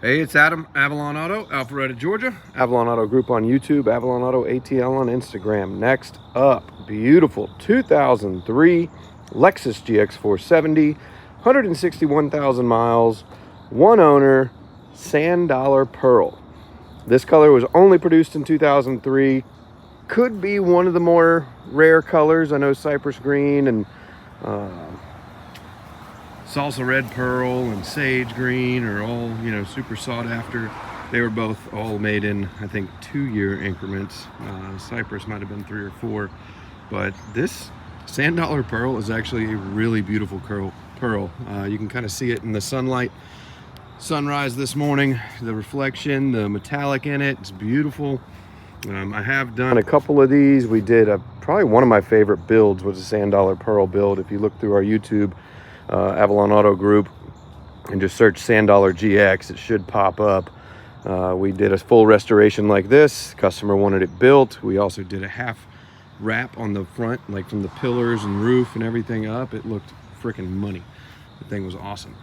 Hey, it's Adam, Avalon Auto, Alpharetta, Georgia. Avalon Auto Group on YouTube, Avalon Auto ATL on Instagram. Next up, beautiful 2003 Lexus GX470, 161,000 miles, one owner, sand dollar pearl. This color was only produced in 2003. Could be one of the more rare colors. I know cypress green and salsa red pearl and sage green are all, super sought after. They were both all made in, I think, 2-year increments. Cypress might have been 3 or 4, but this sand dollar pearl is actually a really beautiful pearl. You can kind of see it in the sunlight. Sunrise this morning, the reflection, the metallic in it, it's beautiful. I have done a couple of these. We did probably one of my favorite builds was a sand dollar pearl build. If you look through our YouTube, Avalon Auto Group, and just search sand dollar GX, it should pop up. We did a full restoration like this. Customer wanted it built. We also did a half wrap on the front, like from the pillars and roof and everything up. It looked freaking money. The thing was awesome.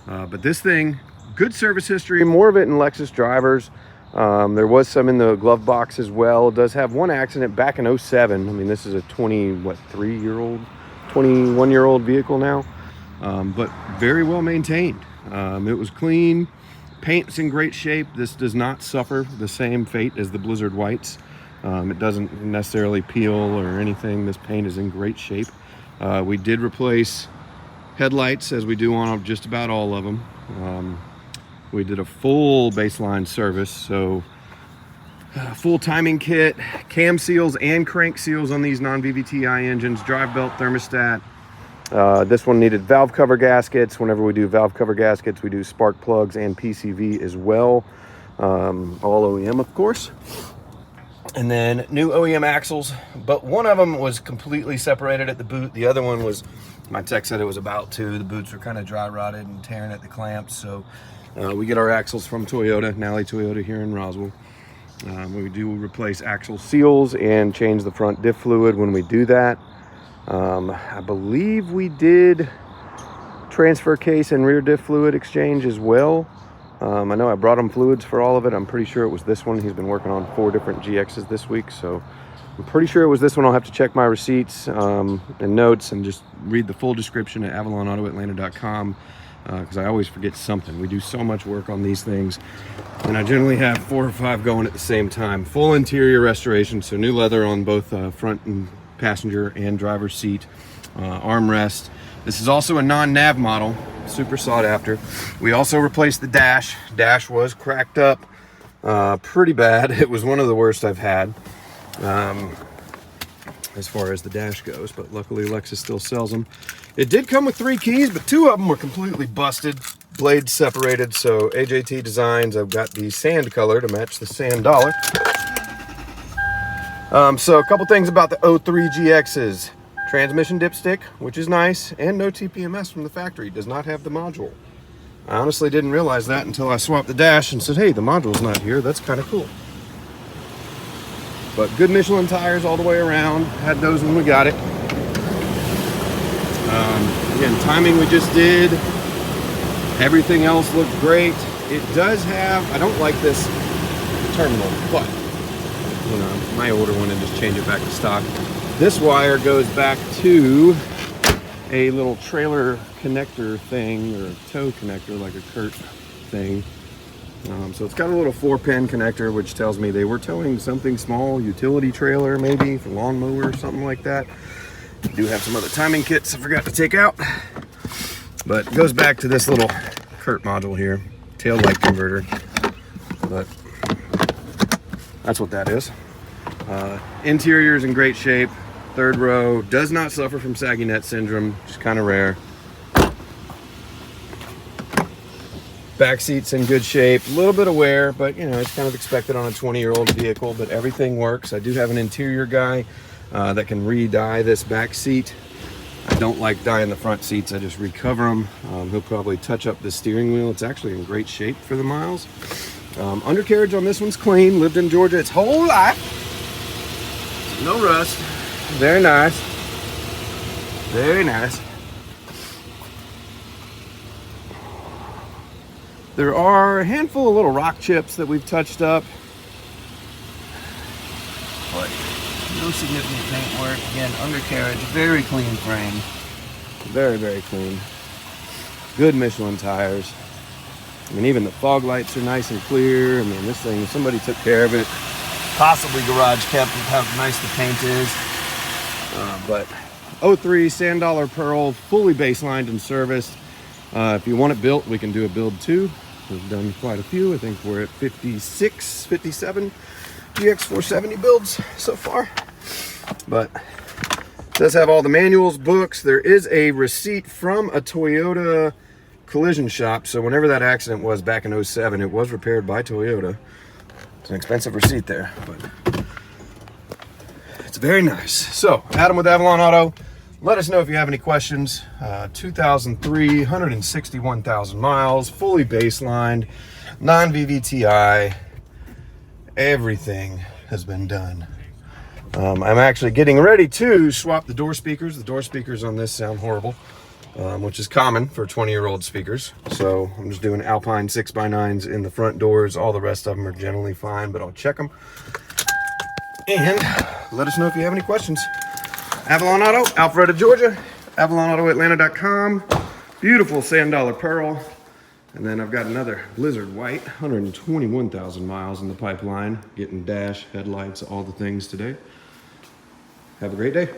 But this thing, good service history, more of it in Lexus drivers. There was some in the glove box as well. It does have one accident back in 07. I mean, this is a 21-year-old vehicle now. But very well maintained. It was clean. Paint's in great shape. This does not suffer the same fate as the Blizzard whites. It doesn't necessarily peel or anything. This paint is in great shape. We did replace headlights, as we do on just about all of them. We did a full baseline service, so full timing kit, cam seals and crank seals on these non-VVTi engines, drive belt, thermostat. This one needed valve cover gaskets. Whenever we do valve cover gaskets, we do spark plugs and PCV as well. All OEM, of course. And then new OEM axles, but one of them was completely separated at the boot. The other one was, my tech said it was about to. The boots were kind of dry rotted and tearing at the clamps. So we get our axles from Toyota, Nally Toyota here in Roswell. We do replace axle seals and change the front diff fluid when we do that. I believe we did transfer case and rear diff fluid exchange as well. I know I brought him fluids for all of it. I'm pretty sure it was this one. He's been working on 4 different GXs this week, so I'm pretty sure it was this one. I'll have to check my receipts and notes and just read the full description at avalonautoatlanta.com because I always forget something. We do so much work on these things, and I generally have 4 or 5 going at the same time. Full interior restoration, so new leather on both front and passenger and driver's seat, armrest. This is also a non-nav model, super sought after. We also replaced the dash. Dash was cracked up pretty bad. It was one of the worst I've had as far as the dash goes, but luckily Lexus still sells them. It did come with 3 keys, but 2 of them were completely busted, blades separated. So AJT Designs, I've got the sand color to match the sand dollar. So a couple things about the 03 GXs. Transmission dipstick, which is nice, and no TPMS from the factory. Does not have the module. I honestly didn't realize that until I swapped the dash and said, hey, the module's not here. That's kind of cool. But good Michelin tires all the way around. Had those when we got it. Again, timing we just did. Everything else looked great. It does have, I don't like this terminal, but my older one and just change it back to stock. This wire goes back to a little trailer connector thing, or a tow connector, like a Kurt thing. So it's got a little 4-pin connector, which tells me they were towing something small, utility trailer maybe, for lawnmower or something like that. I do have some other timing kits I forgot to take out. But it goes back to this little Kurt module here, tail light converter. But that's what that is. Interior is in great shape. 3rd row does not suffer from saggy net syndrome, which is kind of rare. Back seat's in good shape. A little bit of wear, but it's kind of expected on a 20-year-old vehicle, but everything works. I do have an interior guy that can re-dye this back seat. I don't like dyeing the front seats. I just recover them. He'll probably touch up the steering wheel. It's actually in great shape for the miles. Undercarriage on this one's clean. Lived in Georgia its whole life. No rust. Very nice. Very nice. There are a handful of little rock chips that we've touched up, but no significant paint work. Again, undercarriage, very clean frame. Very, very clean. Good Michelin tires. I mean, even the fog lights are nice and clear. I mean, this thing, somebody took care of it. Possibly garage kept with how nice the paint is. But 03 Sand Dollar Pearl, fully baselined and serviced. If you want it built, we can do a build too. We've done quite a few. I think we're at 56, 57 GX470 builds so far. But it does have all the manuals, books. There is a receipt from a Toyota collision shop. So whenever that accident was back in 07, it was repaired by Toyota. It's an expensive receipt there, but it's very nice. So Adam with Avalon Auto. Let us know if you have any questions. 2003, 161,000 miles, fully baselined, non-VVTi. Everything has been done. I'm actually getting ready to swap the door speakers. The door speakers on this sound horrible, which is common for 20-year-old speakers. So I'm just doing Alpine 6x9s in the front doors. All the rest of them are generally fine, but I'll check them. And let us know if you have any questions. Avalon Auto, Alpharetta, Georgia. AvalonAutoAtlanta.com. Beautiful Sand Dollar Pearl. And then I've got another Blizzard White, 121,000 miles in the pipeline. Getting dash, headlights, all the things today. Have a great day.